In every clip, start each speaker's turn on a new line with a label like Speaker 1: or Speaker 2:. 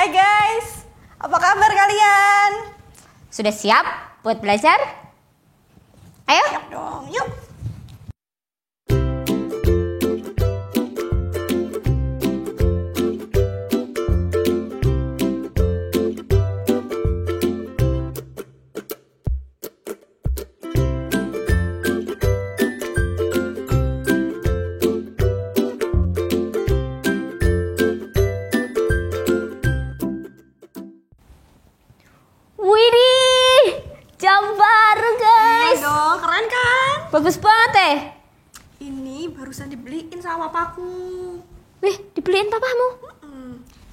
Speaker 1: Hai guys, apa kabar kalian?
Speaker 2: Sudah siap buat belajar? Ayo.
Speaker 1: Siap dong, yuk.
Speaker 2: Widih, jam baru guys.
Speaker 1: Iya dong, keren kan?
Speaker 2: Bagus banget
Speaker 1: Ini barusan dibeliin sama papaku.
Speaker 2: Wih, dibeliin papamu?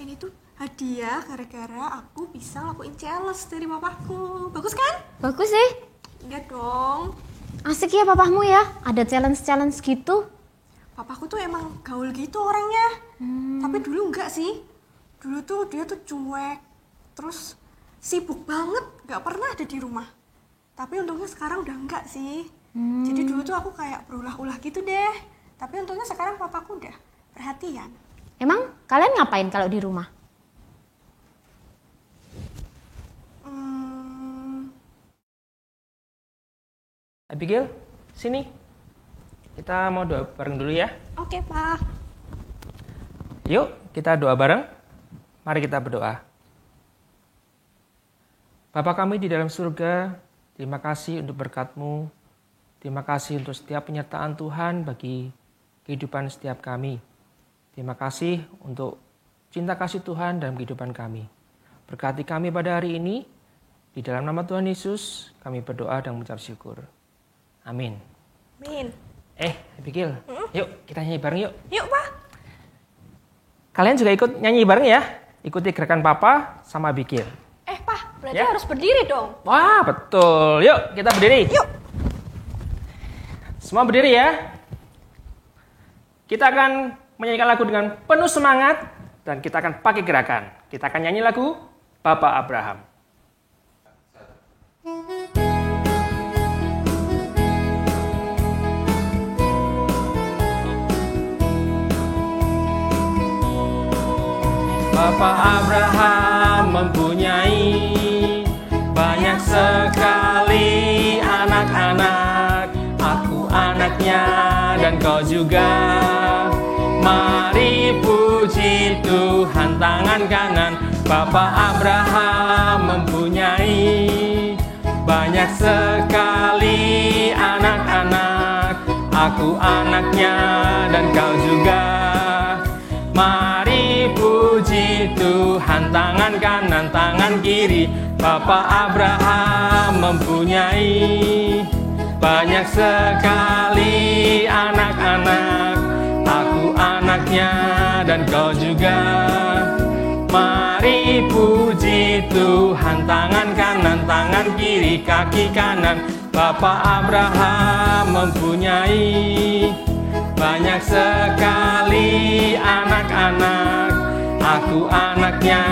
Speaker 1: Ini tuh hadiah gara-gara aku bisa ngelakuin challenge dari papaku. Bagus kan?
Speaker 2: Bagus sih.
Speaker 1: Iya dong.
Speaker 2: Asik ya papamu ya, ada challenge-challenge gitu.
Speaker 1: Papaku tuh emang gaul gitu orangnya. Tapi dulu enggak sih. Dulu tuh dia tuh cuek. Terus sibuk banget, gak pernah ada di rumah. Tapi untungnya sekarang udah enggak sih. Jadi dulu tuh aku kayak berulah-ulah gitu deh. Tapi untungnya sekarang papaku udah perhatian.
Speaker 2: Emang kalian ngapain kalau di rumah?
Speaker 3: Abigail, sini. Kita mau doa bareng dulu ya.
Speaker 1: Oke, Pak.
Speaker 3: Yuk, kita doa bareng. Mari kita berdoa. Bapa kami di dalam surga, terima kasih untuk berkat-Mu. Terima kasih untuk setiap penyertaan Tuhan bagi kehidupan setiap kami. Terima kasih untuk cinta kasih Tuhan dalam kehidupan kami. Berkati kami pada hari ini. Di dalam nama Tuhan Yesus, kami berdoa dan mengucap syukur. Amin.
Speaker 1: Min.
Speaker 3: Abigail, yuk kita nyanyi bareng yuk.
Speaker 1: Yuk, Pak.
Speaker 3: Kalian juga ikut nyanyi bareng ya. Ikuti gerakan Papa sama Abigail.
Speaker 1: Pak, berarti
Speaker 3: Ya.
Speaker 1: harus berdiri dong.
Speaker 3: Wah, betul. Yuk, kita berdiri.
Speaker 1: Yuk.
Speaker 3: Semua berdiri ya. Kita akan menyanyikan lagu dengan penuh semangat dan kita akan pakai gerakan. Kita akan nyanyi lagu Bapak Abraham. Bapak Abraham mempunyai banyak sekali anak-anak. Aku anaknya dan kau juga. Mari puji Tuhan tangan kanan. Bapak Abraham mempunyai banyak sekali anak-anak. Aku anaknya dan kau juga. Mari puji Tuhan tangan kanan, tangan kiri. Bapak Abraham mempunyai banyak sekali anak-anak. Aku anaknya dan kau juga. Mari puji Tuhan tangan kanan, tangan kiri, kaki kanan. Bapak Abraham mempunyai banyak sekali anak-anak. Aku anaknya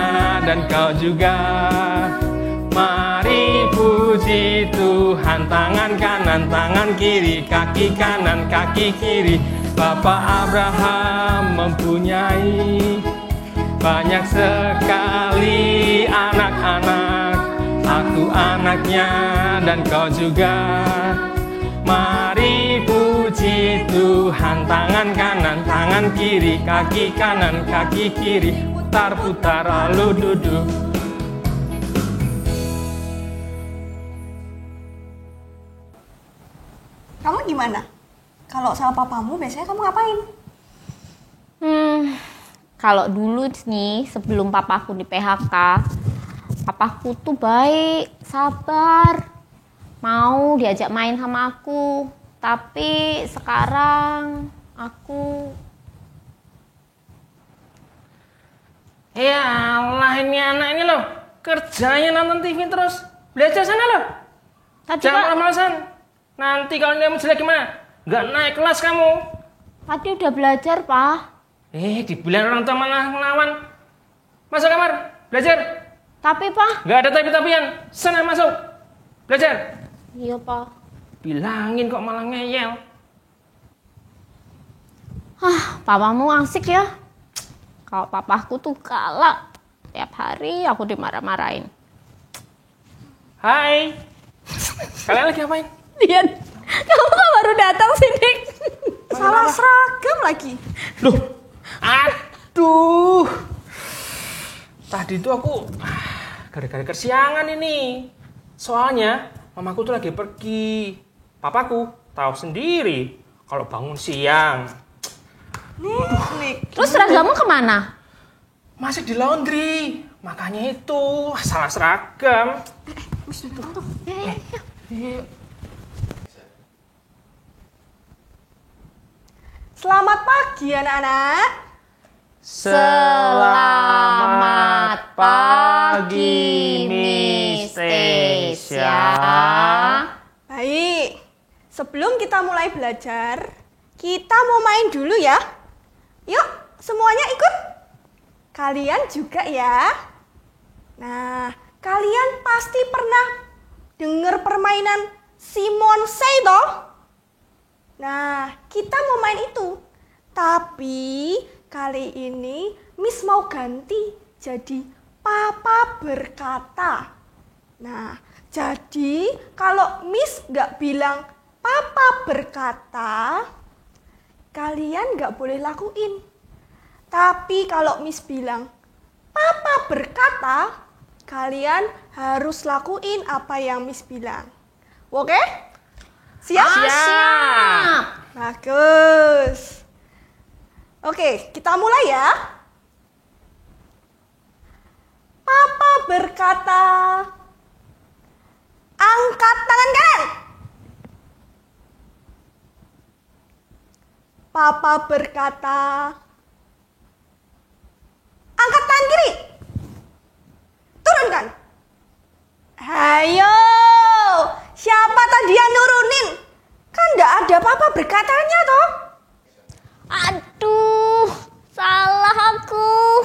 Speaker 3: dan kau juga. Mari puji Tuhan tangan kanan, tangan kiri, kaki kanan, kaki kiri. Bapak Abraham mempunyai banyak sekali anak-anak. Aku anaknya dan kau juga. Mari puji Tuhan tangan kanan, tangan kiri, kaki kanan, kaki kiri. Putar-putar lalu duduk.
Speaker 1: Kamu gimana? Kalau sama papamu biasanya kamu ngapain?
Speaker 2: Kalau dulu nih sebelum papaku di PHK, papaku tuh baik, sabar, mau diajak main sama aku. Tapi sekarang aku...
Speaker 3: Ya Allah, ini anak ini loh, kerjanya nonton TV terus. Belajar sana loh.
Speaker 2: Tadi
Speaker 3: Jangan
Speaker 2: Pak,
Speaker 3: malas-malasan. Nanti kalau dia jelek gimana? Nggak naik kelas kamu.
Speaker 2: tadi udah belajar Pak.
Speaker 3: Dibilang orang tua malah ngelawan. Masuk kamar, belajar.
Speaker 2: Tapi Pak...
Speaker 3: Nggak ada tapi-tapian. Sana masuk, belajar.
Speaker 2: Iya Pak.
Speaker 3: Bilangin kok malah ngeyel.
Speaker 2: Papamu asik ya. Kalau papaku tuh galak. Tiap hari aku dimarah-marahin.
Speaker 3: Hai. Kalian lagi ngapain?
Speaker 2: Dian, kamu kok baru datang sini?
Speaker 1: Salah seragam lagi.
Speaker 3: Loh. Aduh. Tadi tuh aku gara-gara kesiangan ini. Soalnya mamaku tuh lagi pergi. Papaku tahu sendiri kalau bangun siang.
Speaker 1: Nih.
Speaker 2: Terus seragammu kemana?
Speaker 3: Masih di laundry. Makanya itu salah seragam.
Speaker 1: Wis datang tuh. Selamat pagi anak-anak.
Speaker 2: Selamat pagi, Miss Tesya.
Speaker 1: Baik, sebelum kita mulai belajar, kita mau main dulu ya. Yuk, semuanya ikut. Kalian juga ya. Nah, kalian pasti pernah dengar permainan Simon Say toh? Nah, kita mau main itu. Tapi kali ini Miss mau ganti jadi Papa berkata. Nah, jadi kalau Miss nggak bilang Papa berkata, kalian nggak boleh lakuin. Tapi kalau Miss bilang Papa berkata, kalian harus lakuin apa yang Miss bilang. Oke? Siap?
Speaker 2: Siap.
Speaker 1: Bagus. Oke, kita mulai ya. Papa berkata, angkat tangan kanan. Papa berkata, angkat tangan kiri. Turunkan. Ayo, siapa tadi yang nurunin? Kan enggak ada Papa berkatanya toh.
Speaker 2: Aduh, salah aku.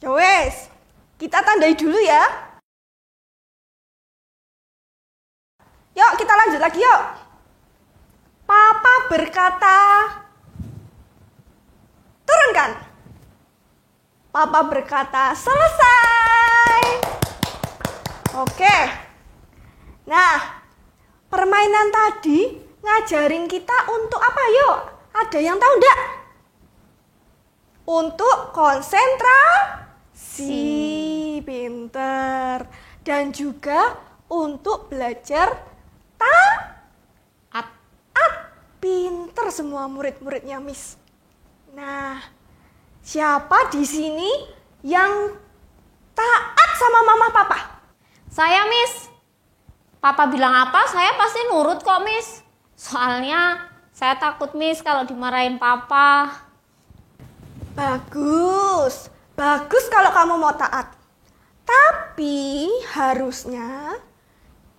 Speaker 1: Ya wes, kita tandai dulu ya. Yuk, kita lanjut lagi yuk. Papa berkata, turunkan. Papa berkata, selesai. Oke. Nah, permainan tadi ngajarin kita untuk apa yuk? Ada yang tahu enggak? Untuk konsentrasi, pinter. Dan juga untuk belajar taat. Pinter semua murid-muridnya Miss. Nah, siapa di sini yang taat sama mama papa?
Speaker 2: Saya, Miss. Papa bilang apa, saya pasti nurut kok, Miss. Soalnya saya takut, Miss, kalau dimarahin Papa.
Speaker 1: Bagus. Bagus kalau kamu mau taat. Tapi harusnya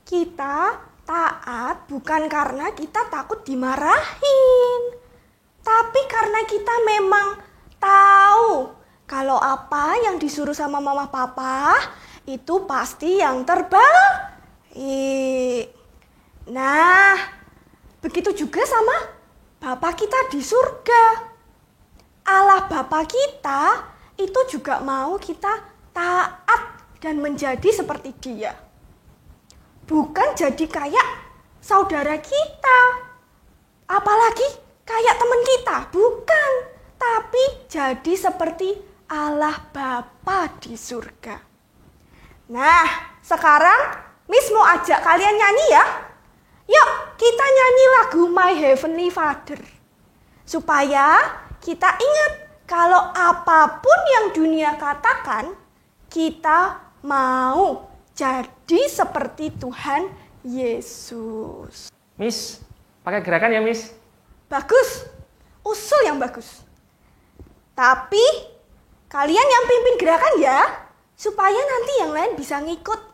Speaker 1: kita taat bukan karena kita takut dimarahin. Tapi karena kita memang tahu kalau apa yang disuruh sama mama papa itu pasti yang terbaik. Nah, begitu juga sama Bapa kita di surga. Allah Bapa kita itu juga mau kita taat dan menjadi seperti Dia. Bukan jadi kayak saudara kita, apalagi kayak teman kita, bukan. Tapi jadi seperti Allah Bapa di surga. Nah, sekarang Miss mau ajak kalian nyanyi ya. Yuk, kita nyanyi lagu My Heavenly Father. Supaya kita ingat kalau apapun yang dunia katakan, kita mau jadi seperti Tuhan Yesus.
Speaker 3: Miss, pakai gerakan ya, Miss?
Speaker 1: Bagus, usul yang bagus. Tapi kalian yang pimpin gerakan ya, supaya nanti yang lain bisa ngikut.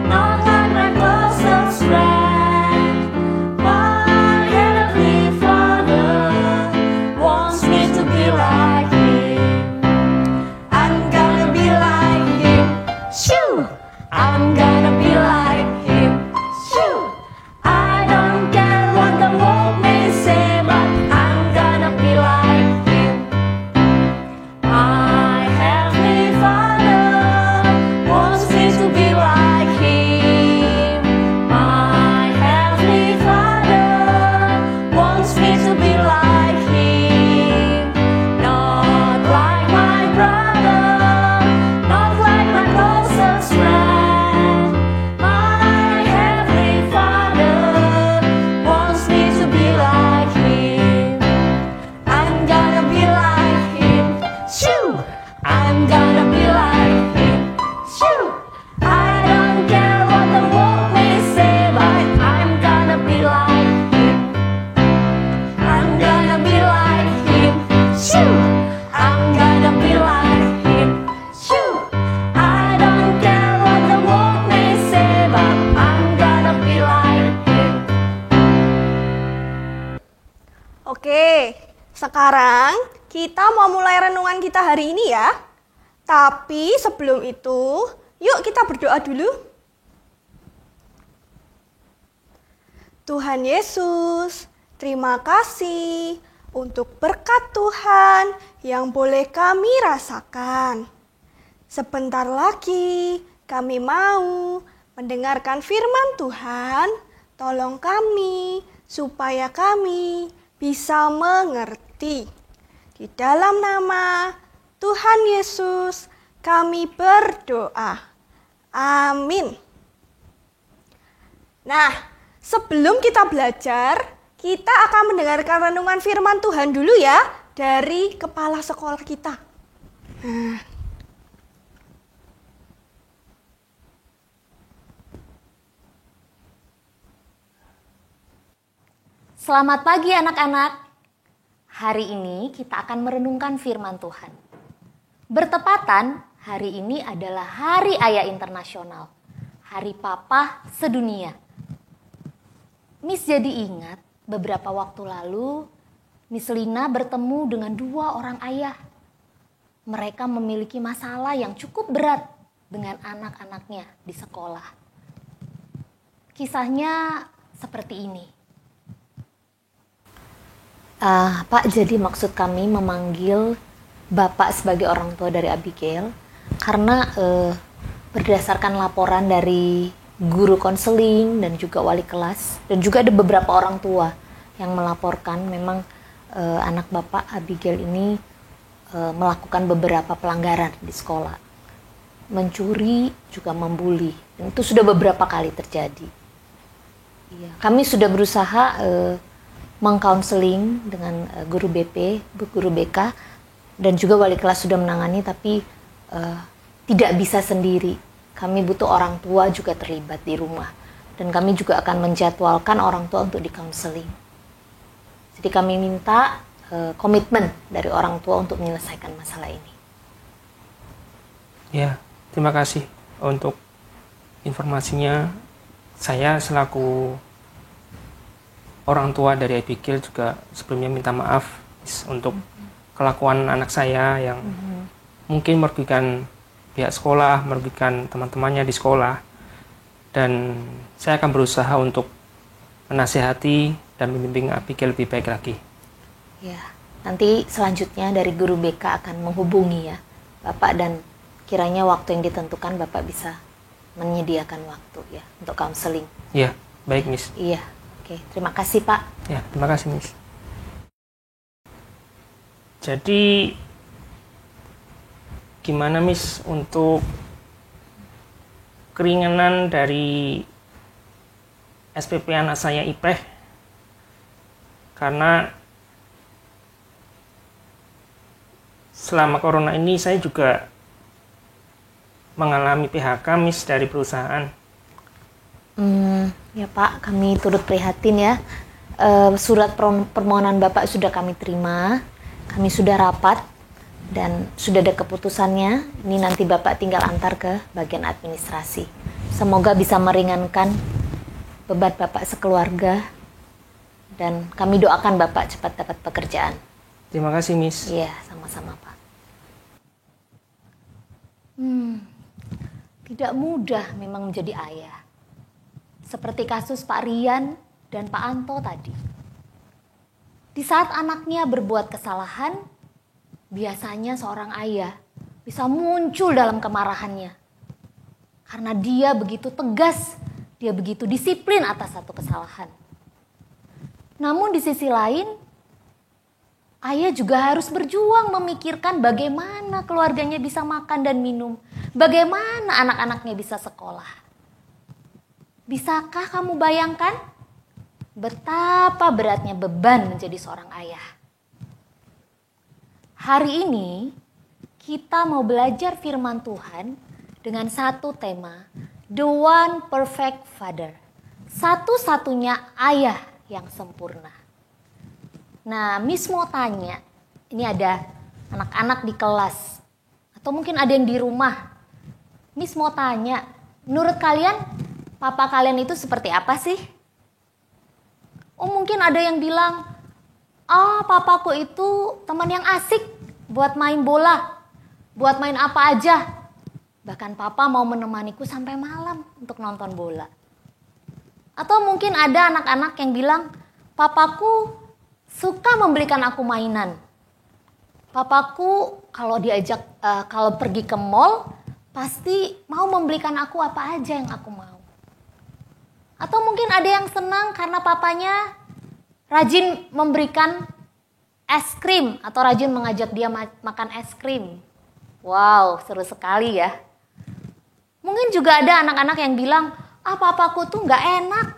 Speaker 4: Not
Speaker 1: Sekarang kita mau mulai renungan kita hari ini ya. Tapi sebelum itu, yuk kita berdoa dulu. Tuhan Yesus, terima kasih untuk berkat Tuhan yang boleh kami rasakan. Sebentar lagi kami mau mendengarkan firman Tuhan. Tolong kami supaya kami bisa mengerti. Di dalam nama Tuhan Yesus kami berdoa. Amin. Nah, sebelum kita belajar, kita akan mendengarkan renungan firman Tuhan dulu ya dari kepala sekolah kita.
Speaker 2: Selamat pagi anak-anak. Hari ini kita akan merenungkan firman Tuhan. Bertepatan, hari ini adalah Hari Ayah Internasional. Hari Papa sedunia. Miss jadi ingat beberapa waktu lalu Miss Lina bertemu dengan 2 orang ayah. Mereka memiliki masalah yang cukup berat dengan anak-anaknya di sekolah. Kisahnya seperti ini. Pak, jadi maksud kami memanggil Bapak sebagai orang tua dari Abigail karena berdasarkan laporan dari guru konseling dan juga wali kelas dan juga ada beberapa orang tua yang melaporkan memang anak Bapak Abigail ini melakukan beberapa pelanggaran di sekolah, mencuri juga membuli, dan itu sudah beberapa kali terjadi. Iya, kami sudah berusaha mengkaunseling dengan guru BP, guru BK, dan juga wali kelas sudah menangani, tapi tidak bisa sendiri. Kami butuh orang tua juga terlibat di rumah, dan kami juga akan menjadwalkan orang tua untuk dikanseling. Jadi kami minta komitmen dari orang tua untuk menyelesaikan masalah ini.
Speaker 3: Ya, terima kasih untuk informasinya. Saya selaku orang tua dari Abigail juga sebelumnya minta maaf untuk kelakuan anak saya yang mungkin merugikan pihak sekolah, merugikan teman-temannya di sekolah. Dan saya akan berusaha untuk menasihati dan membimbing Abigail lebih baik lagi.
Speaker 2: Ya, nanti selanjutnya dari guru BK akan menghubungi ya Bapak, dan kiranya waktu yang ditentukan Bapak bisa menyediakan waktu ya untuk counseling.
Speaker 3: Iya, baik Miss.
Speaker 2: Iya. Oke, terima kasih Pak.
Speaker 3: Ya, terima kasih Miss. Jadi gimana Miss untuk keringanan dari SPP anak saya Ipeh? Karena selama corona ini saya juga mengalami PHK Miss dari perusahaan.
Speaker 2: Ya Pak, kami turut prihatin ya. Surat permohonan Bapak sudah kami terima, kami sudah rapat dan sudah ada keputusannya. Ini nanti Bapak tinggal antar ke bagian administrasi. Semoga bisa meringankan beban Bapak sekeluarga dan kami doakan Bapak cepat dapat pekerjaan.
Speaker 3: Terima kasih Miss.
Speaker 2: Iya, sama-sama Pak. Tidak mudah memang menjadi ayah. Seperti kasus Pak Rian dan Pak Anto tadi. Di saat anaknya berbuat kesalahan, biasanya seorang ayah bisa muncul dalam kemarahannya. Karena dia begitu tegas, dia begitu disiplin atas satu kesalahan. Namun di sisi lain, ayah juga harus berjuang memikirkan bagaimana keluarganya bisa makan dan minum, bagaimana anak-anaknya bisa sekolah. Bisakah kamu bayangkan betapa beratnya beban menjadi seorang ayah? Hari ini kita mau belajar firman Tuhan dengan satu tema, The One Perfect Father. Satu-satunya ayah yang sempurna. Nah, Miss mau tanya, ini ada anak-anak di kelas, atau mungkin ada yang di rumah. Miss mau tanya, menurut kalian papa kalian itu seperti apa sih? Oh, mungkin ada yang bilang, papaku itu teman yang asik buat main bola, buat main apa aja. Bahkan papa mau menemaniku sampai malam untuk nonton bola. Atau mungkin ada anak-anak yang bilang, papaku suka membelikan aku mainan. Papaku kalau kalau pergi ke mall pasti mau membelikan aku apa aja yang aku mau. Atau mungkin ada yang senang karena papanya rajin memberikan es krim atau rajin mengajak dia makan es krim. Wow, seru sekali ya. Mungkin juga ada anak-anak yang bilang, papaku tuh gak enak,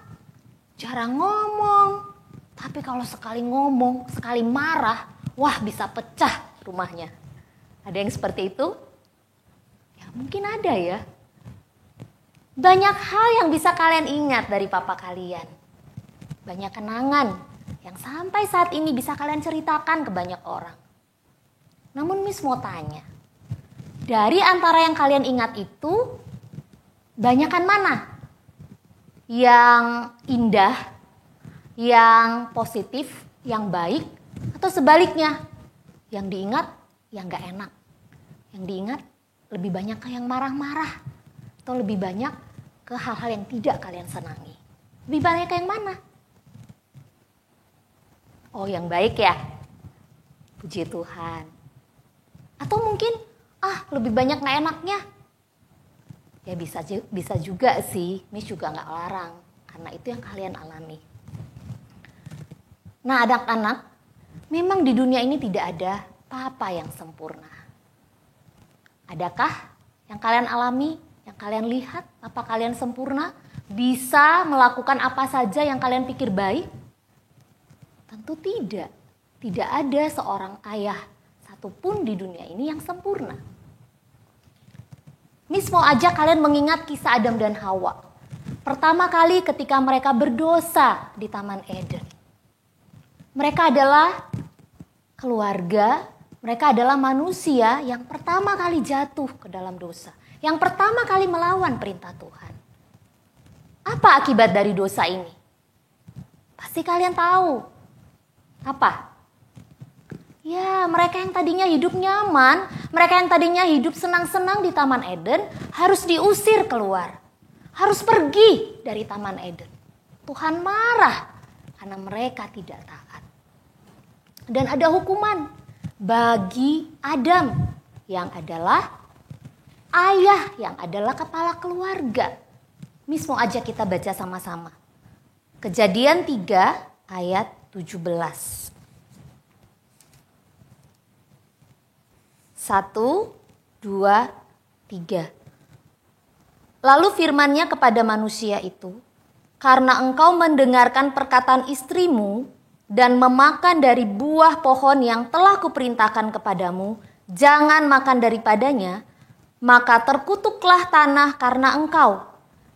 Speaker 2: jarang ngomong. Tapi kalau sekali ngomong, sekali marah, wah bisa pecah rumahnya. Ada yang seperti itu? Ya mungkin ada ya. Banyak hal yang bisa kalian ingat dari papa kalian. Banyak kenangan yang sampai saat ini bisa kalian ceritakan ke banyak orang. Namun Miss mau tanya, dari antara yang kalian ingat itu, banyakan mana? Yang indah, yang positif, yang baik, atau sebaliknya? Yang diingat, yang gak enak. Yang diingat, lebih banyak ke yang marah-marah. Atau lebih banyak ke hal-hal yang tidak kalian senangi. Lebih banyak ke yang mana? Oh, yang baik ya? Puji Tuhan. Atau mungkin, lebih banyak gak enaknya? Ya bisa juga sih, Miss juga gak larang. Karena itu yang kalian alami. Nah, anak-anak, memang di dunia ini tidak ada papa yang sempurna. Adakah yang kalian alami, yang kalian lihat, papa kalian sempurna, bisa melakukan apa saja yang kalian pikir baik? Tentu tidak. Tidak ada seorang ayah satupun di dunia ini yang sempurna. Miss mau ajak kalian mengingat kisah Adam dan Hawa. Pertama kali ketika mereka berdosa di Taman Eden. Mereka adalah keluarga, mereka adalah manusia yang pertama kali jatuh ke dalam dosa. Yang pertama kali melawan perintah Tuhan. Apa akibat dari dosa ini? Pasti kalian tahu. Apa? Ya, mereka yang tadinya hidup nyaman, mereka yang tadinya hidup senang-senang di Taman Eden, harus diusir keluar. Harus pergi dari Taman Eden. Tuhan marah karena mereka tidak taat. Dan ada hukuman bagi Adam yang adalah ayah, yang adalah kepala keluarga. Miss mau ajak kita baca sama-sama. Kejadian 3 ayat 17. 1, 2, 3. Lalu firman-Nya kepada manusia itu, karena engkau mendengarkan perkataan istrimu dan memakan dari buah pohon yang telah kuperintahkan kepadamu, jangan makan daripadanya, maka terkutuklah tanah karena engkau.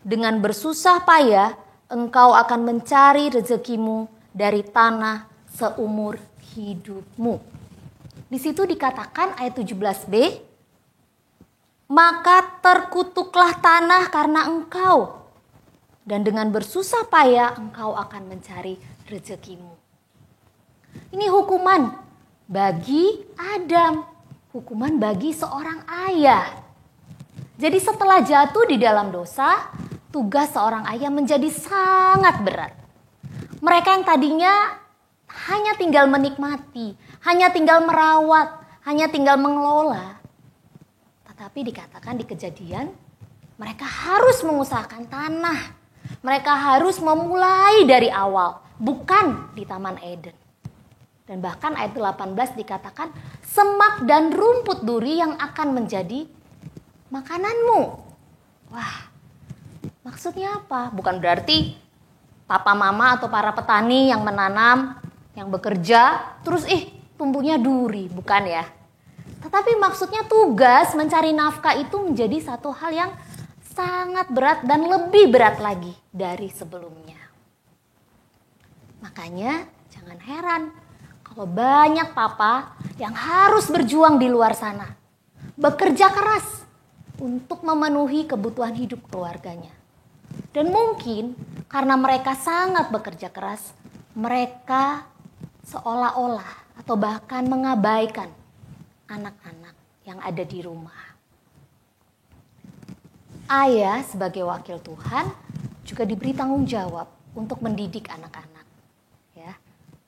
Speaker 2: Dengan bersusah payah, engkau akan mencari rezekimu dari tanah seumur hidupmu. Di situ dikatakan ayat 17b, maka terkutuklah tanah karena engkau. Dan dengan bersusah payah engkau akan mencari rezekimu. Ini hukuman bagi Adam. Hukuman bagi seorang ayah. Jadi setelah jatuh di dalam dosa, tugas seorang ayah menjadi sangat berat. Mereka yang tadinya hanya tinggal menikmati, hanya tinggal merawat, hanya tinggal mengelola. Tetapi dikatakan di Kejadian, mereka harus mengusahakan tanah. Mereka harus memulai dari awal, bukan di Taman Eden. Dan bahkan ayat 18 dikatakan, semak dan rumput duri yang akan menjadi makananmu. Wah, maksudnya apa? Bukan berarti papa mama atau para petani yang menanam, yang bekerja, terus tumbuhnya duri, bukan ya. Tetapi maksudnya tugas mencari nafkah itu menjadi satu hal yang sangat berat dan lebih berat lagi dari sebelumnya. Makanya jangan heran kalau banyak papa yang harus berjuang di luar sana, bekerja keras untuk memenuhi kebutuhan hidup keluarganya. Dan mungkin karena mereka sangat bekerja keras, mereka seolah-olah atau bahkan mengabaikan anak-anak yang ada di rumah. Ayah sebagai wakil Tuhan juga diberi tanggung jawab untuk mendidik anak-anak. Ya,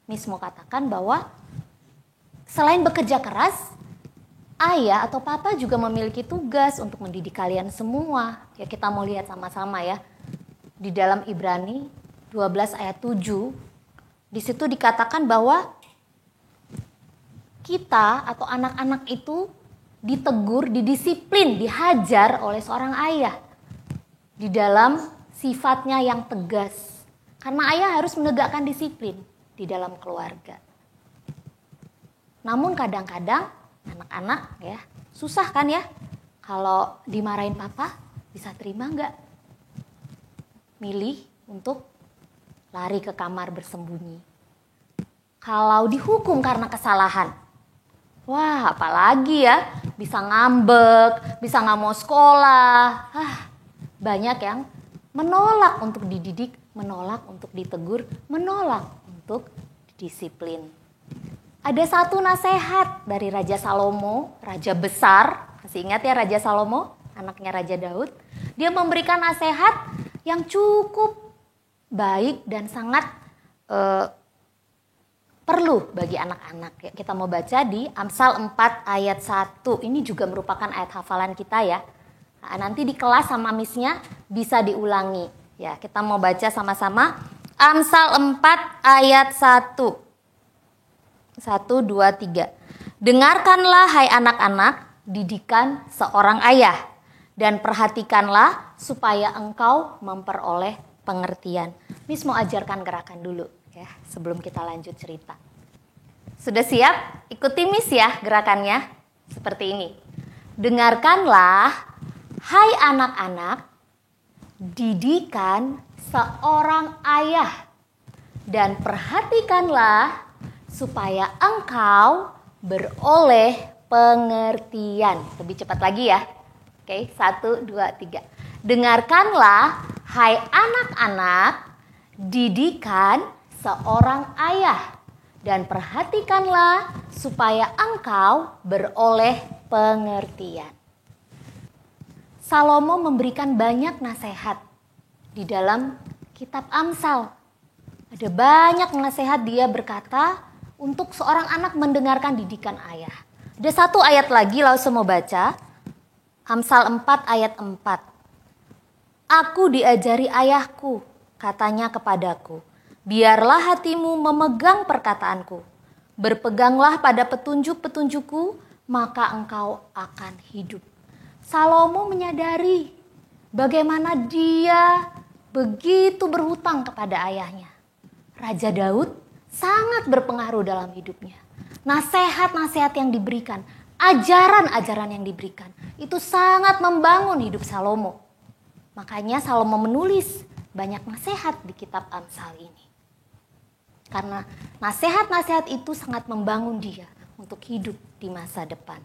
Speaker 2: Miss mau katakan bahwa selain bekerja keras, ayah atau papa juga memiliki tugas untuk mendidik kalian semua. Ya, kita mau lihat sama-sama ya. Di dalam Ibrani 12 ayat 7, di situ dikatakan bahwa kita atau anak-anak itu ditegur, didisiplin, dihajar oleh seorang ayah di dalam sifatnya yang tegas. Karena ayah harus menegakkan disiplin di dalam keluarga. Namun kadang-kadang anak-anak ya susah kan ya, kalau dimarahin papa bisa terima nggak? Milih untuk lari ke kamar bersembunyi. Kalau dihukum karena kesalahan, wah apalagi ya, bisa ngambek, bisa nggak mau sekolah. Banyak yang menolak untuk dididik, menolak untuk ditegur, menolak untuk disiplin. Ada satu nasihat dari Raja Salomo, raja besar. Masih ingat ya Raja Salomo, anaknya Raja Daud. Dia memberikan nasihat yang cukup baik dan sangat perlu bagi anak-anak. Kita mau baca di Amsal 4 ayat 1. Ini juga merupakan ayat hafalan kita ya. Nah, nanti di kelas sama Miss-nya bisa diulangi. Ya, kita mau baca sama-sama Amsal 4 ayat 1. 1, 2, 3. Dengarkanlah hai anak-anak didikan seorang ayah, dan perhatikanlah supaya engkau memperoleh pengertian. Miss mau ajarkan gerakan dulu ya sebelum kita lanjut cerita. Sudah siap? Ikuti Miss ya gerakannya. Seperti ini. Dengarkanlah hai anak-anak didikan seorang ayah, dan perhatikanlah supaya engkau beroleh pengertian. Lebih cepat lagi ya. Oke, 1, 2, 3. Dengarkanlah hai anak-anak didikan seorang ayah, dan perhatikanlah supaya engkau beroleh pengertian. Salomo memberikan banyak nasihat di dalam kitab Amsal. Ada banyak nasihat, dia berkata untuk seorang anak mendengarkan didikan ayah. Ada satu ayat lagi langsung mau baca. Amsal 4 ayat 4. Aku diajari ayahku, katanya kepadaku, biarlah hatimu memegang perkataanku. Berpeganglah pada petunjuk-petunjukku, maka engkau akan hidup. Salomo menyadari bagaimana dia begitu berhutang kepada ayahnya. Raja Daud sangat berpengaruh dalam hidupnya. Nasihat-nasihat yang diberikan, ajaran-ajaran yang diberikan, itu sangat membangun hidup Salomo. Makanya Salomo menulis banyak nasihat di kitab Amsal ini. Karena nasihat-nasihat itu sangat membangun dia untuk hidup di masa depan.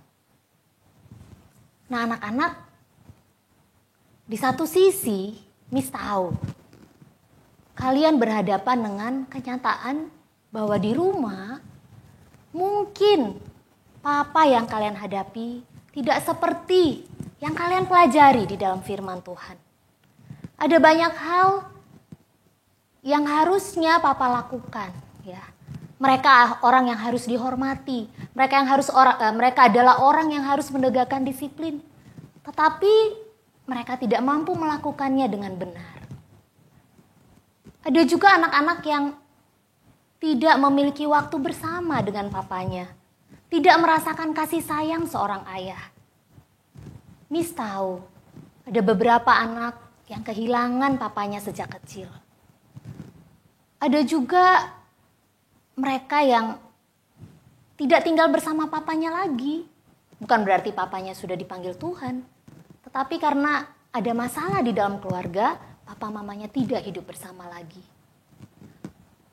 Speaker 2: Nah anak-anak, di satu sisi Miss tahu kalian berhadapan dengan kenyataan bahwa di rumah mungkin papa yang kalian hadapi tidak seperti yang kalian pelajari di dalam firman Tuhan. Ada banyak hal yang harusnya papa lakukan, ya. Mereka orang yang harus dihormati, mereka adalah orang yang harus menegakkan disiplin. Tetapi mereka tidak mampu melakukannya dengan benar. Ada juga anak-anak yang tidak memiliki waktu bersama dengan papanya, tidak merasakan kasih sayang seorang ayah. Miss tahu, ada beberapa anak yang kehilangan papanya sejak kecil. Ada juga mereka yang tidak tinggal bersama papanya lagi. Bukan berarti papanya sudah dipanggil Tuhan, tetapi karena ada masalah di dalam keluarga, papa mamanya tidak hidup bersama lagi.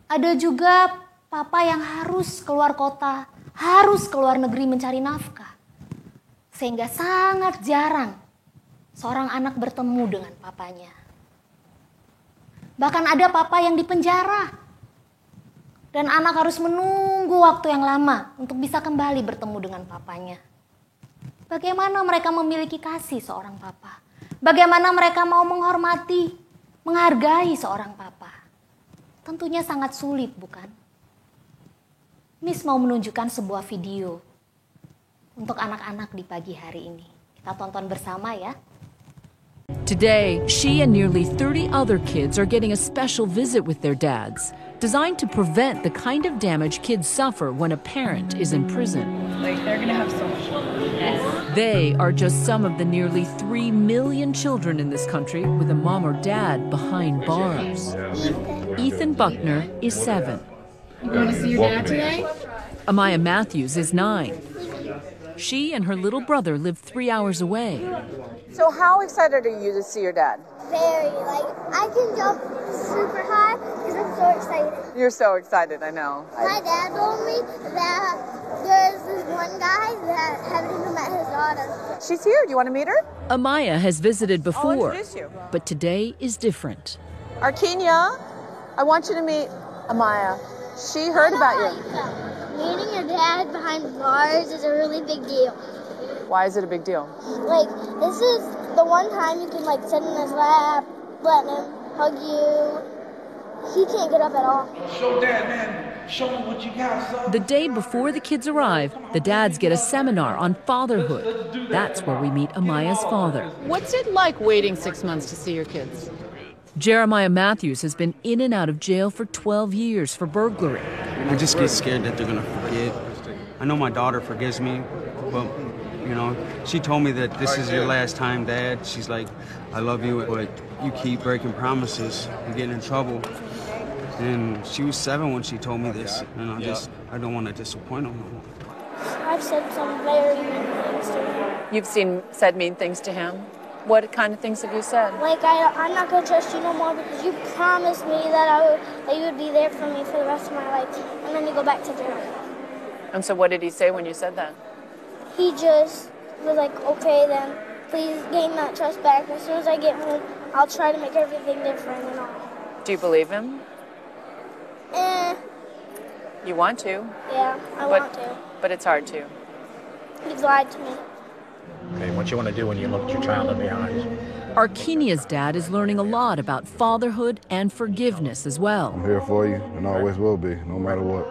Speaker 2: Ada juga papa yang harus keluar kota, harus keluar negeri mencari nafkah. Sehingga sangat jarang seorang anak bertemu dengan papanya. Bahkan ada papa yang dipenjara. Dan anak harus menunggu waktu yang lama untuk bisa kembali bertemu dengan papanya. Bagaimana mereka memiliki kasih seorang papa? Bagaimana mereka mau menghormati, menghargai seorang papa? Tentunya sangat sulit, bukan? Miss mau menunjukkan sebuah video untuk anak-anak di pagi hari ini. Kita tonton bersama ya.
Speaker 4: Today, she and nearly 30 other kids are getting a special visit with their dads, designed to prevent the kind of damage kids suffer when a parent is in prison.
Speaker 5: Like, they're gonna have so much fun. Yes.
Speaker 4: They are just some of the nearly 3 million children in this country with a mom or dad behind bars. Ethan Buckner is 7.
Speaker 5: You going to see your dad today?
Speaker 4: Amaya Matthews is 9. She and her little brother live 3 hours away.
Speaker 6: So how excited are you to see your dad?
Speaker 7: Very. Like, I can jump super high because I'm so excited.
Speaker 6: You're so excited, I know.
Speaker 7: My dad told me that there's this one guy that haven't even met his daughter.
Speaker 6: She's here. Do you want to meet her?
Speaker 4: Amaya has visited
Speaker 6: I'll
Speaker 4: before,
Speaker 6: introduce you.
Speaker 4: but today is different.
Speaker 6: Arkenia, I want you to meet Amaya. She heard about you.
Speaker 7: Meeting your dad behind bars is a really big deal.
Speaker 6: Why is it a big deal?
Speaker 7: Like, this is the one time you can, like, sit in his lap, let him hug you. He can't get up at all.
Speaker 8: Show Dad, man. Show him what you got, son.
Speaker 4: The day before the kids arrive, the dads get a seminar on fatherhood. That's where we meet Amaya's father.
Speaker 5: What's it like waiting 6 months to see your kids?
Speaker 4: Jeremiah Matthews has been in and out of jail for 12 years for burglary.
Speaker 9: I just get scared that they're gonna forget. I know my daughter forgives me, but you know, she told me that this is your last time, Dad. She's like, I love you, but you keep breaking promises. You're getting in trouble. And she was 7 when she told me this, and I don't want to disappoint her.
Speaker 7: I've said some very mean things to him.
Speaker 6: You've said mean things to him. What kind of things have you said?
Speaker 7: Like, I'm not going to trust you no more because you promised me that you would be there for me for the rest of my life. And then you go back to jail.
Speaker 6: And so what did he say when you said that?
Speaker 7: He just was like, okay, then please gain that trust back. As soon as I get home, I'll try to make everything different and all.
Speaker 6: Do you believe him? You want to.
Speaker 7: Yeah, I want to.
Speaker 6: But it's hard to.
Speaker 7: He's lied to me.
Speaker 8: Okay, what you want to do when you look at your child in the eyes?
Speaker 4: Arkenia's dad is learning a lot about fatherhood and forgiveness as well.
Speaker 10: I'm here for you and always will be, no matter what.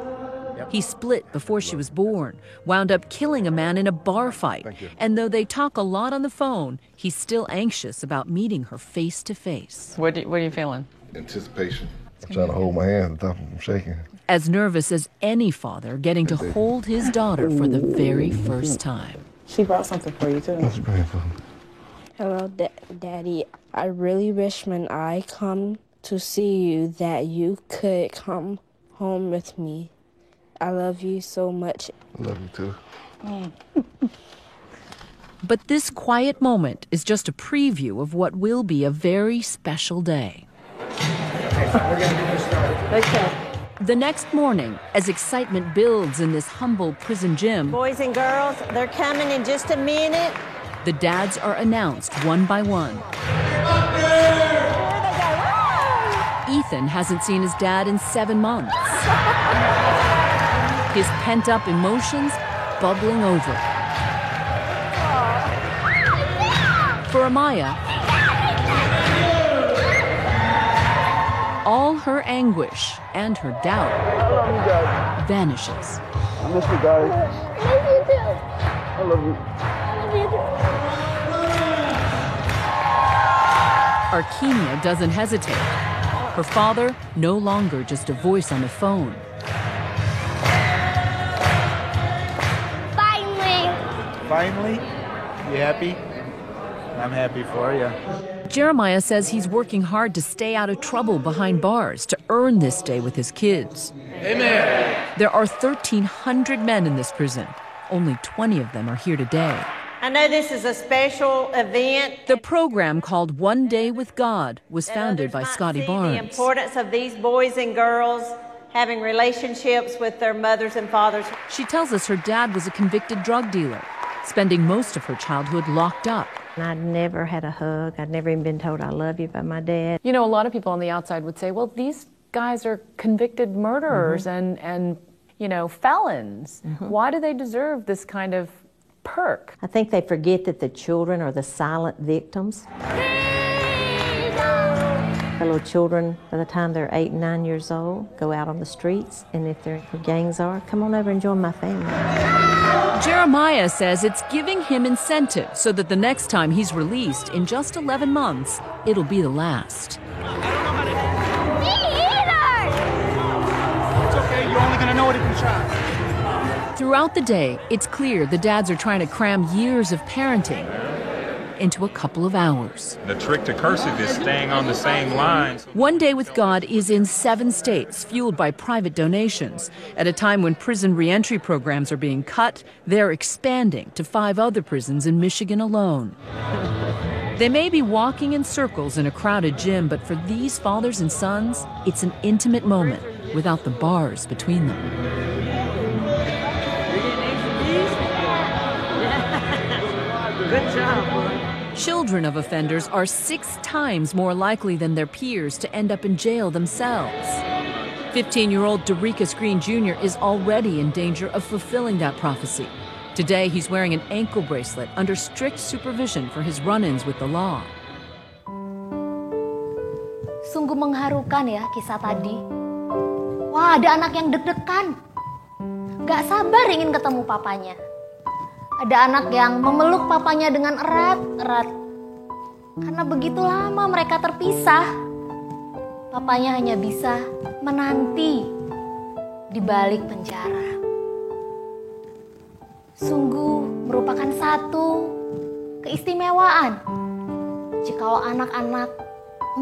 Speaker 4: He split before she was born, wound up killing a man in a bar fight. And though they talk a lot on the phone, he's still anxious about meeting her face to face.
Speaker 6: What are you feeling?
Speaker 10: Anticipation. I'm trying to hold my hands and stop them from shaking.
Speaker 4: As nervous as any father getting to hold his daughter for the very first time.
Speaker 5: She brought something for you, too.
Speaker 10: That's painful.
Speaker 11: Hello, Daddy. I really wish when I come to see you that you could come home with me. I love you so much.
Speaker 10: I love you too.
Speaker 4: But this quiet moment is just a preview of what will be a very special day. The next morning, as excitement builds in this humble prison gym,
Speaker 12: boys and girls, they're coming in just a minute.
Speaker 4: The dads are announced one by one. Ethan hasn't seen his dad in 7 months. His pent-up emotions bubbling over. For Amaya, all her anguish and her doubt vanishes.
Speaker 10: I miss you guys.
Speaker 7: I love you too.
Speaker 10: I love you.
Speaker 7: I love you too.
Speaker 4: Arkenia doesn't hesitate. Her father, no longer just a voice on the phone.
Speaker 8: Finally? You happy? I'm happy for you.
Speaker 4: Jeremiah says he's working hard to stay out of trouble behind bars to earn this day with his kids.
Speaker 8: Amen.
Speaker 4: There are 1,300 men in this prison. Only 20 of them are here today.
Speaker 12: I know this is a special event.
Speaker 4: The program called One Day with God was founded by Scotty Barnes.
Speaker 12: The importance of these boys and girls having relationships with their mothers and fathers.
Speaker 4: She tells us her dad was a convicted drug dealer, spending most of her childhood locked up.
Speaker 12: I'd never had a hug. I'd never even been told I love you by my dad.
Speaker 5: You know, a lot of people on the outside would say, well, these guys are convicted murderers and felons. Why do they deserve this kind of perk?
Speaker 12: I think they forget that the children are the silent victims. The little children, by the time they're 8 and 9 years old, go out on the streets, and if their gangs are, come on over and join my family.
Speaker 4: Jeremiah says it's giving him incentive so that the next time he's released in just 11 months, it'll be the last.
Speaker 13: It's okay, you're only gonna know it if you try.
Speaker 4: Throughout the day, it's clear the dads are trying to cram years of parenting into a couple of hours.
Speaker 14: The trick to cursive is staying on the same lines.
Speaker 4: One Day with God is in 7 states, fueled by private donations. At a time when prison reentry programs are being cut, they're expanding to 5 other prisons in Michigan alone. They may be walking in circles in a crowded gym, but for these fathers and sons, it's an intimate moment without the bars between them.
Speaker 12: Good job, boy.
Speaker 4: Children of offenders are 6 times more likely than their peers to end up in jail themselves. 15-year-old Derekus Green Jr. is already in danger of fulfilling that prophecy. Today, he's wearing an ankle bracelet under strict supervision for his run-ins with the law.
Speaker 2: Sungguh mengharukan ya kisah tadi. Wah, ada anak yang deg-degan. Gak sabar ingin ketemu papanya. Ada anak yang memeluk papanya dengan erat-erat. Karena begitu lama mereka terpisah. Papanya hanya bisa menanti di balik penjara. Sungguh merupakan satu keistimewaan jikalau anak-anak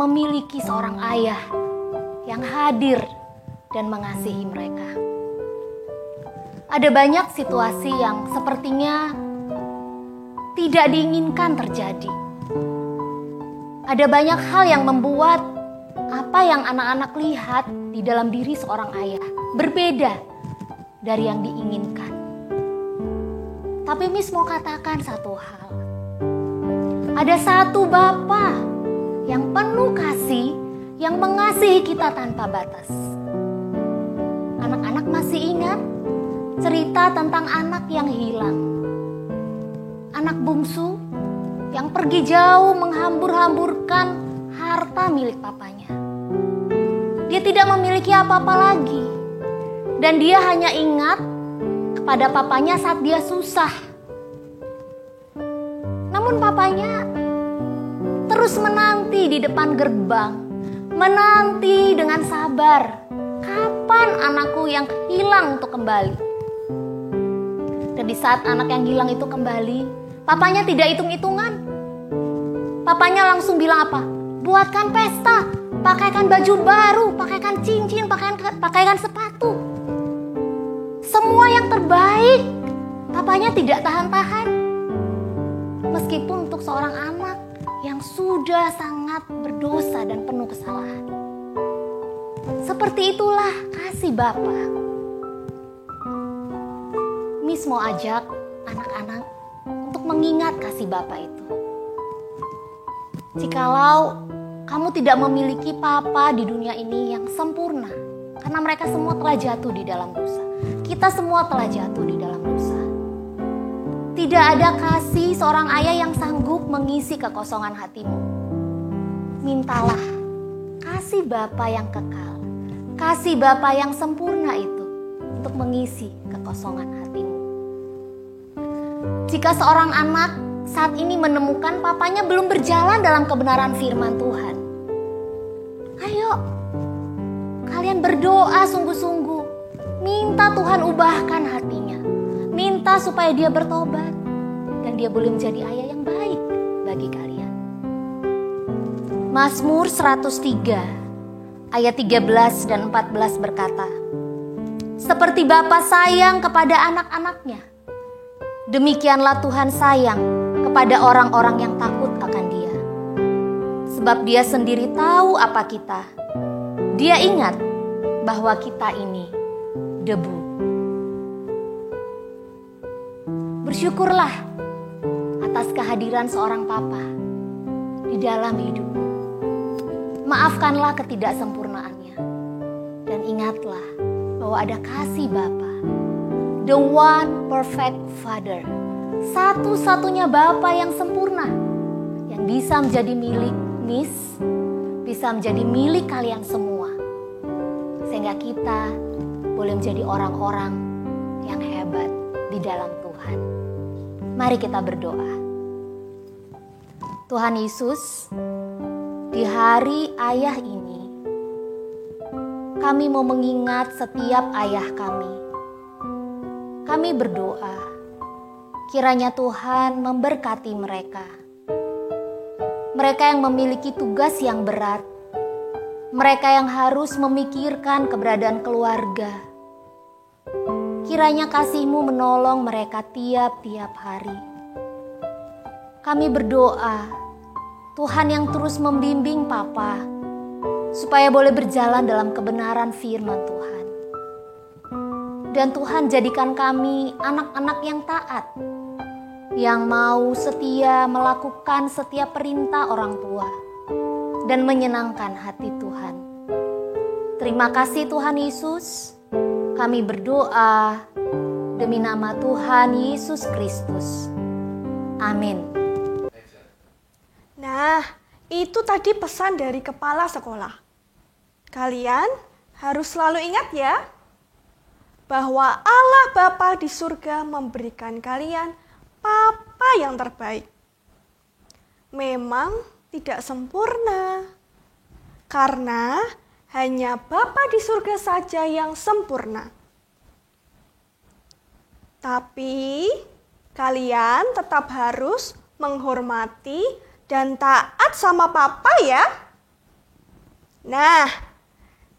Speaker 2: memiliki seorang ayah yang hadir dan mengasihi mereka. Ada banyak situasi yang sepertinya tidak diinginkan terjadi. Ada banyak hal yang membuat apa yang anak-anak lihat di dalam diri seorang ayah berbeda dari yang diinginkan. Tapi Miss mau katakan satu hal. Ada satu Bapa yang penuh kasih, yang mengasihi kita tanpa batas. Anak-anak masih ingat cerita tentang anak yang hilang. Anak bungsu yang pergi jauh menghambur-hamburkan harta milik papanya. Dia tidak memiliki apa-apa lagi. Dan dia hanya ingat kepada papanya saat dia susah. Namun papanya terus menanti di depan gerbang. Menanti dengan sabar. Kapan anakku yang hilang untuk kembali? Dan di saat anak yang hilang itu kembali, papanya tidak hitung-hitungan. Papanya langsung bilang apa? Buatkan pesta, pakaikan baju baru, pakaikan cincin, pakaikan sepatu. Semua yang terbaik. Papanya tidak tahan-tahan. Meskipun untuk seorang anak yang sudah sangat berdosa dan penuh kesalahan. Seperti itulah kasih Bapa. Miss mau ajak anak-anak untuk mengingat kasih Bapa itu. Jikalau kamu tidak memiliki papa di dunia ini yang sempurna, karena mereka semua telah jatuh di dalam dosa. Kita semua telah jatuh di dalam dosa. Tidak ada kasih seorang ayah yang sanggup mengisi kekosongan hatimu. Mintalah kasih Bapa yang kekal, kasih Bapa yang sempurna itu untuk mengisi kekosongan hatimu. Jika seorang anak saat ini menemukan papanya belum berjalan dalam kebenaran firman Tuhan, ayo kalian berdoa sungguh-sungguh. Minta Tuhan ubahkan hatinya. Minta supaya dia bertobat dan dia boleh menjadi ayah yang baik bagi kalian. Mazmur 103 ayat 13 dan 14 berkata, seperti Bapa sayang kepada anak-anaknya, demikianlah Tuhan sayang kepada orang-orang yang takut akan Dia. Sebab Dia sendiri tahu apa kita. Dia ingat bahwa kita ini debu. Bersyukurlah atas kehadiran seorang Papa di dalam hidupmu. Maafkanlah ketidaksempurnaannya. Dan ingatlah bahwa ada kasih Bapa, the one perfect Father, satu-satunya Bapa yang sempurna, yang bisa menjadi milik Miss, bisa menjadi milik kalian semua. Sehingga kita boleh menjadi orang-orang yang hebat di dalam Tuhan. Mari kita berdoa. Tuhan Yesus, di hari ayah ini, kami mau mengingat setiap ayah kami. Kami berdoa, kiranya Tuhan memberkati mereka. Mereka yang memiliki tugas yang berat, mereka yang harus memikirkan keberadaan keluarga. Kiranya kasih-Mu menolong mereka tiap-tiap hari. Kami berdoa, Tuhan yang terus membimbing Papa, supaya boleh berjalan dalam kebenaran firman Tuhan. Dan Tuhan jadikan kami anak-anak yang taat, yang mau setia melakukan setiap perintah orang tua, dan menyenangkan hati Tuhan. Terima kasih Tuhan Yesus, kami berdoa demi nama Tuhan Yesus Kristus. Amin.
Speaker 1: Nah, itu tadi pesan dari kepala sekolah. Kalian harus selalu ingat ya, bahwa Allah Bapa di surga memberikan kalian Papa yang terbaik. Memang tidak sempurna, karena hanya Bapa di surga saja yang sempurna. Tapi kalian tetap harus menghormati dan taat sama Papa ya. Nah,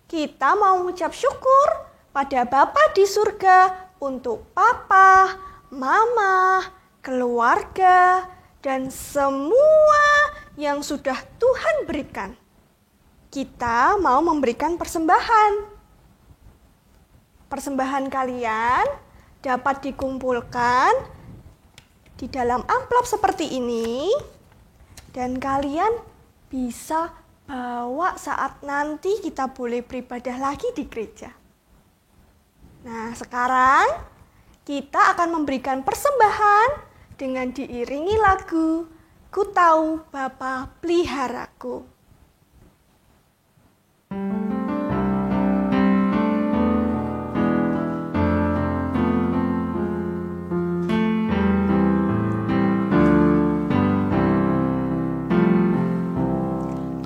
Speaker 1: kita mau mengucap syukur pada Bapa di surga untuk Papa, Mama, keluarga, dan semua yang sudah Tuhan berikan. Kita mau memberikan persembahan. Persembahan kalian dapat dikumpulkan di dalam amplop seperti ini, dan kalian bisa bawa saat nanti kita boleh beribadah lagi di gereja. Nah, sekarang kita akan memberikan persembahan dengan diiringi lagu Ku Tahu Bapa Peliharaku.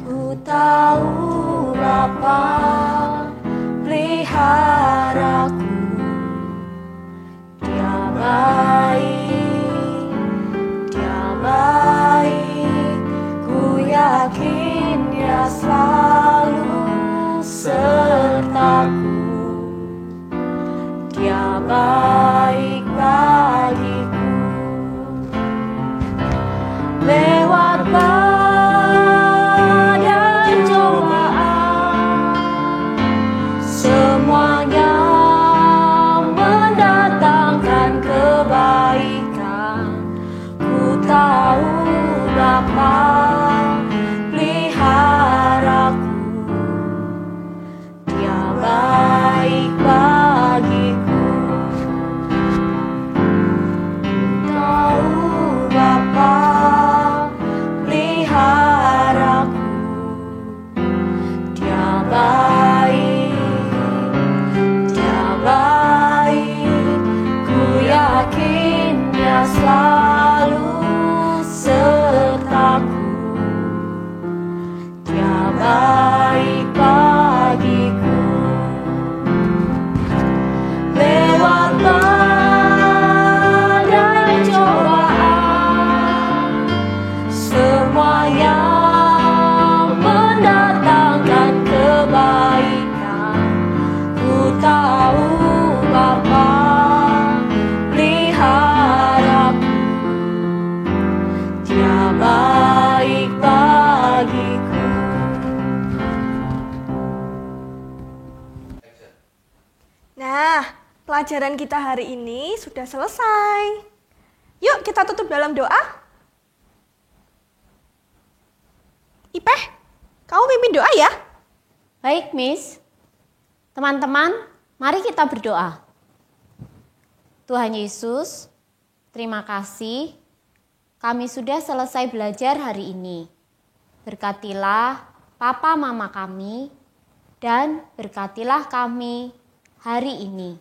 Speaker 15: Ku tahu Bapa peliharaku, Dia baik, Dia baik, ku yakin Dia selalu sertaku. Dia baik bagiku, lewat badai cobaan, semuanya mendatangkan kebaikan. Ku tahu Bapa peliharaku, Dia baik bagiku. Ku tahu Bapa peliharaku, Dia baik, Dia baik, ku yakin Dia selalu sertaku. Dia baik bagiku, lewat badai cobaan, semuanya mendatangkan kebaikan. Ku tahu Bapa peliharaku, Dia baik bagiku.
Speaker 1: Nah, pelajaran kita hari ini sudah selesai. Yuk kita tutup dalam doa. Ipeh, kamu pimpin doa ya?
Speaker 2: Baik, Miss. Teman-teman, mari kita berdoa. Tuhan Yesus, terima kasih kami sudah selesai belajar hari ini. Berkatilah papa mama kami dan berkatilah kami hari ini.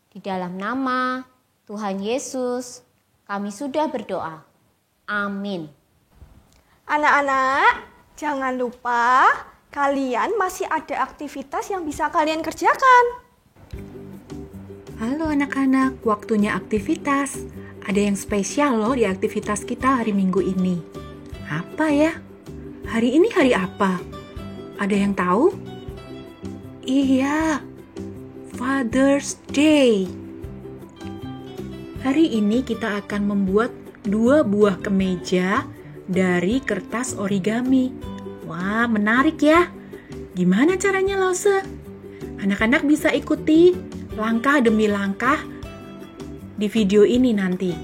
Speaker 2: Di dalam nama Tuhan Yesus, kami sudah berdoa. Amin.
Speaker 1: Anak-anak, jangan lupa kalian masih ada aktivitas yang bisa kalian kerjakan.
Speaker 16: Halo anak-anak, waktunya aktivitas. Ada yang spesial loh di aktivitas kita hari Minggu ini. Apa ya? Hari ini hari apa? Ada yang tahu? Iya, Father's Day. Hari ini kita akan membuat 2 buah kemeja dari kertas origami. Wah, menarik ya. Gimana caranya, Lause? Anak-anak bisa ikuti langkah demi langkah di video ini nanti.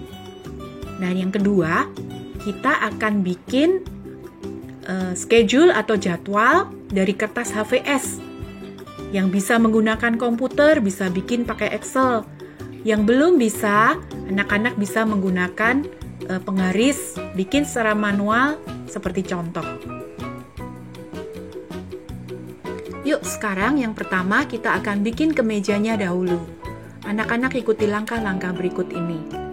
Speaker 16: Dan yang kedua, kita akan bikin schedule atau jadwal dari kertas HVS. Yang bisa menggunakan komputer bisa bikin pakai Excel. Yang belum bisa, anak-anak bisa menggunakan penggaris, bikin secara manual seperti contoh. Yuk, sekarang yang pertama kita akan bikin kemejanya dahulu. Anak-anak ikuti langkah-langkah berikut ini.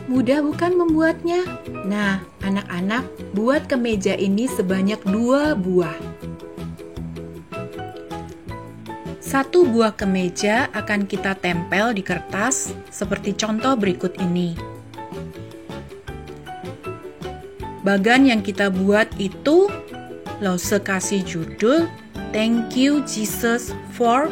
Speaker 16: Mudah bukan membuatnya? Nah, anak-anak buat kemeja ini sebanyak 2 buah. 1 buah kemeja akan kita tempel di kertas seperti contoh berikut ini. Bagan yang kita buat itu Lause kasih judul Thank you Jesus for ...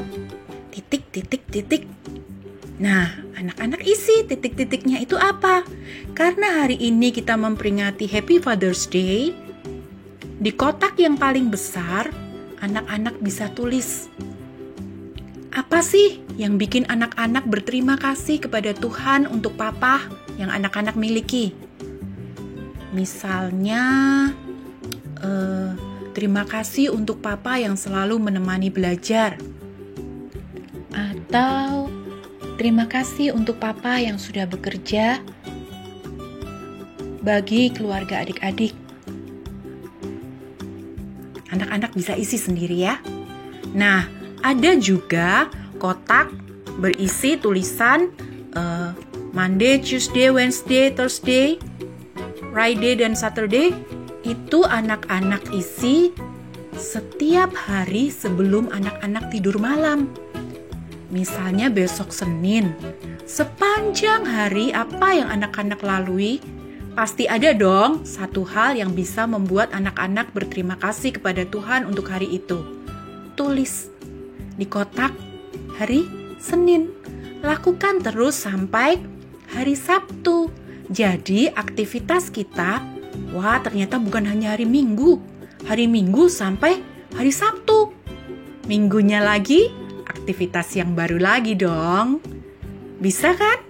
Speaker 16: Nah, anak-anak isi titik-titiknya itu apa? Karena hari ini kita memperingati Happy Father's Day, di kotak yang paling besar, anak-anak bisa tulis. Apa sih yang bikin anak-anak berterima kasih kepada Tuhan untuk papa yang anak-anak miliki? Misalnya, terima kasih untuk papa yang selalu menemani belajar. Atau terima kasih untuk papa yang sudah bekerja bagi keluarga adik-adik. Anak-anak bisa isi sendiri ya. Nah, ada juga kotak berisi tulisan Monday, Tuesday, Wednesday, Thursday, Friday, dan Saturday. Itu anak-anak isi setiap hari sebelum anak-anak tidur malam. Misalnya besok Senin, sepanjang hari apa yang anak-anak lalui, pasti ada dong satu hal yang bisa membuat anak-anak berterima kasih kepada Tuhan untuk hari itu. Tulis di kotak hari Senin. Lakukan terus sampai hari Sabtu. Jadi aktivitas kita, wah ternyata bukan hanya hari Minggu. Hari Minggu sampai hari Sabtu. Minggunya lagi, aktivitas yang baru lagi dong. Bisa kan?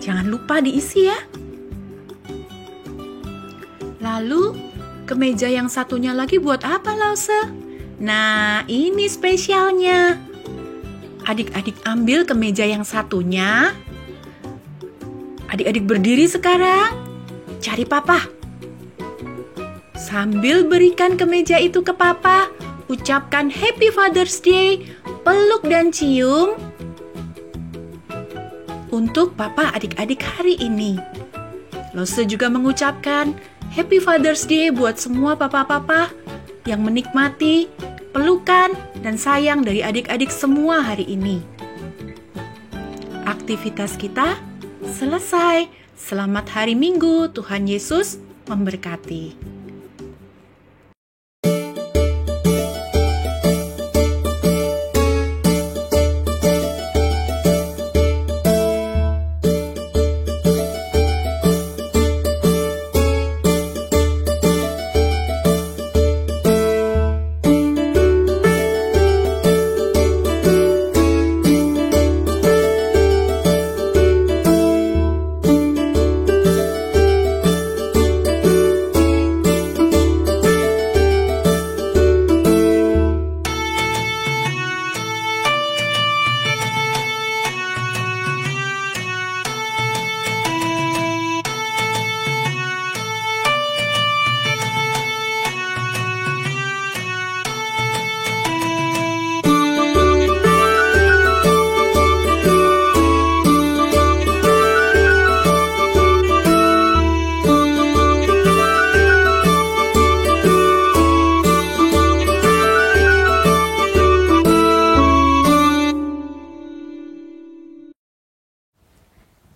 Speaker 16: Jangan lupa diisi ya. Lalu, kemeja yang satunya lagi buat apa, Lause? Nah, ini spesialnya. Adik-adik ambil kemeja yang satunya. Adik-adik berdiri sekarang. Cari papa. Sambil berikan kemeja itu ke papa, ucapkan Happy Father's Day, peluk dan cium untuk papa adik-adik hari ini. Lose juga mengucapkan Happy Father's Day buat semua papa-papa yang menikmati pelukan dan sayang dari adik-adik semua hari ini. Aktivitas kita selesai. Selamat hari Minggu, Tuhan Yesus memberkati.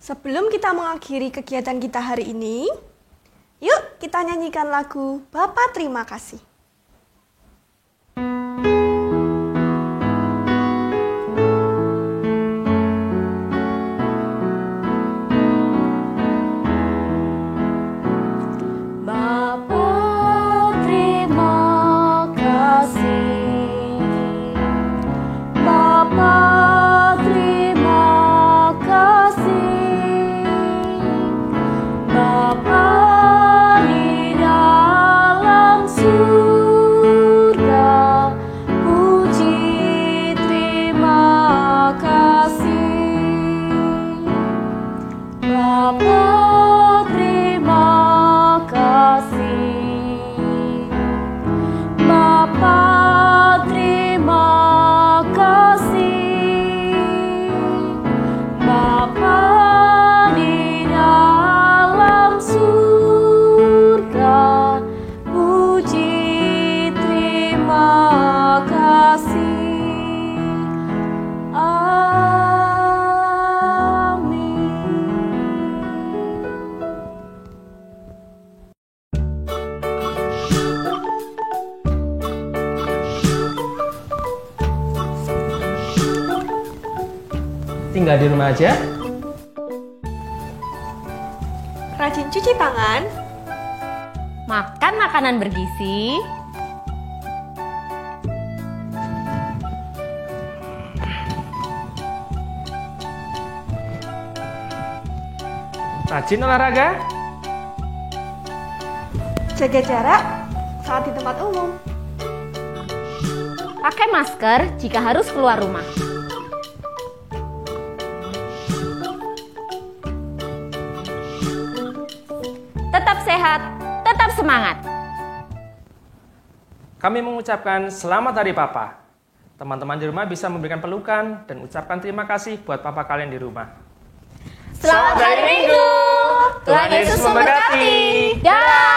Speaker 1: Sebelum kita mengakhiri kegiatan kita hari ini, yuk kita nyanyikan lagu Bapa Terima Kasih.
Speaker 3: Tinggal di rumah aja.
Speaker 1: Rajin cuci tangan.
Speaker 2: Makan makanan bergizi.
Speaker 3: Rajin olahraga.
Speaker 1: Jaga jarak saat di tempat umum.
Speaker 2: Pakai masker jika harus keluar rumah. Tetap sehat, tetap semangat.
Speaker 3: Kami mengucapkan selamat Hari Papa. Teman-teman di rumah bisa memberikan pelukan dan ucapkan terima kasih buat papa kalian di rumah.
Speaker 2: Selamat Hari Minggu. Tuhan Yesus memberkati. Dah.